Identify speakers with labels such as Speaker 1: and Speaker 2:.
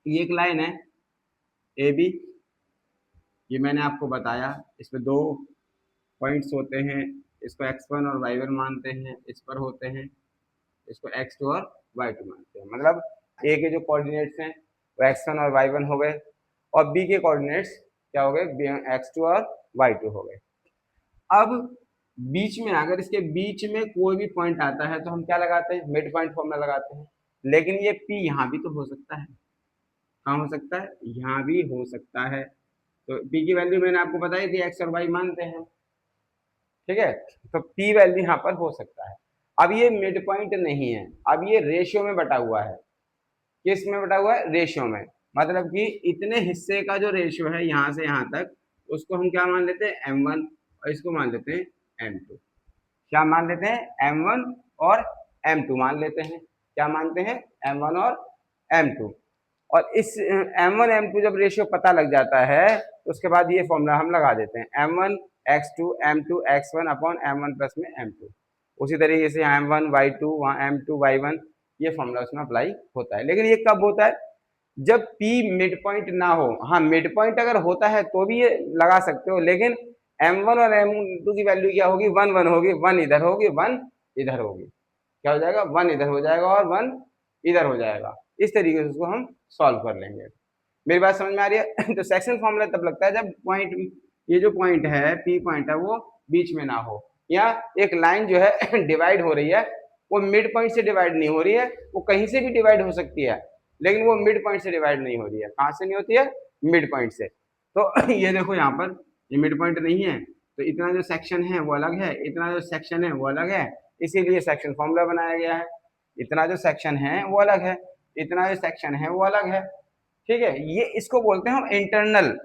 Speaker 1: ये एक लाइन है ए बी, ये मैंने आपको बताया, इसमें दो पॉइंट्स होते हैं, इसको x1 और y1 मानते हैं, इस पर होते हैं, इसको x2 और y2 मानते हैं। मतलब ए के जो कोऑर्डिनेट्स हैं वो x1 और y1 हो गए, और बी के कोऑर्डिनेट्स क्या हो गए, x2 और y2 हो गए। अब बीच में, अगर इसके बीच में कोई भी पॉइंट आता है तो हम क्या लगाते हैं, मिड पॉइंट फॉर्मूला लगाते हैं। लेकिन ये P यहाँ भी तो हो सकता है, कहाँ हो सकता है, यहाँ भी हो सकता है। तो P की वैल्यू मैंने आपको बताई थी, x और y मानते हैं, ठीक है। तो P वैल्यू यहाँ पर हो सकता है। अब ये मिड पॉइंट नहीं है, अब ये रेशियो में बटा हुआ है। किस में बटा हुआ है, रेशियो में। मतलब कि इतने हिस्से का जो रेशियो है यहाँ से यहाँ तक, उसको हम क्या मान लेते हैं, m1, और इसको मान लेते हैं m2। क्या मान लेते हैं, m1 और m2 मान लेते हैं। क्या मानते हैं, m1 और m2। और इस m1 m2 जब रेशियो पता लग जाता है तो उसके बाद ये फॉर्मूला हम लगा देते हैं, m1 x2 m2 x1 upon m1 plus में m2। उसी तरीके से यहाँ m1 y2 वहाँ m2 y1, ये फॉर्मूला उसमें अप्लाई होता है। लेकिन ये कब होता है, जब P मिड पॉइंट ना हो। हाँ, मिड पॉइंट अगर होता है तो भी ये लगा सकते हो, लेकिन m1 और m2 की वैल्यू क्या होगी, 1 1 होगी, 1 इधर होगी 1 इधर होगी। क्या हो जाएगा, 1 इधर हो जाएगा और 1 इधर हो जाएगा। इस तरीके से उसको हम सॉल्व कर लेंगे। मेरी बात समझ में आ रही है। तो सेक्शन फॉर्मूला तब लगता है जब पॉइंट, ये जो पॉइंट है P पॉइंट है वो बीच में ना हो, या एक लाइन जो है डिवाइड हो रही है वो मिड पॉइंट से डिवाइड नहीं हो रही है, वो कहीं से भी डिवाइड हो सकती है, लेकिन वो मिड पॉइंट से डिवाइड नहीं हो रही है। कहाँ से नहीं होती है, मिड पॉइंट से। तो ये देखो यहाँ पर ये मिड पॉइंट नहीं है, तो इतना जो सेक्शन है वो अलग है, इतना जो सेक्शन है वो अलग है, इसीलिए सेक्शन फॉर्मूला बनाया गया है। इतना जो सेक्शन है वो अलग है, इतना जो सेक्शन है वो अलग है, ठीक है। ये इसको बोलते हैं हम इंटरनल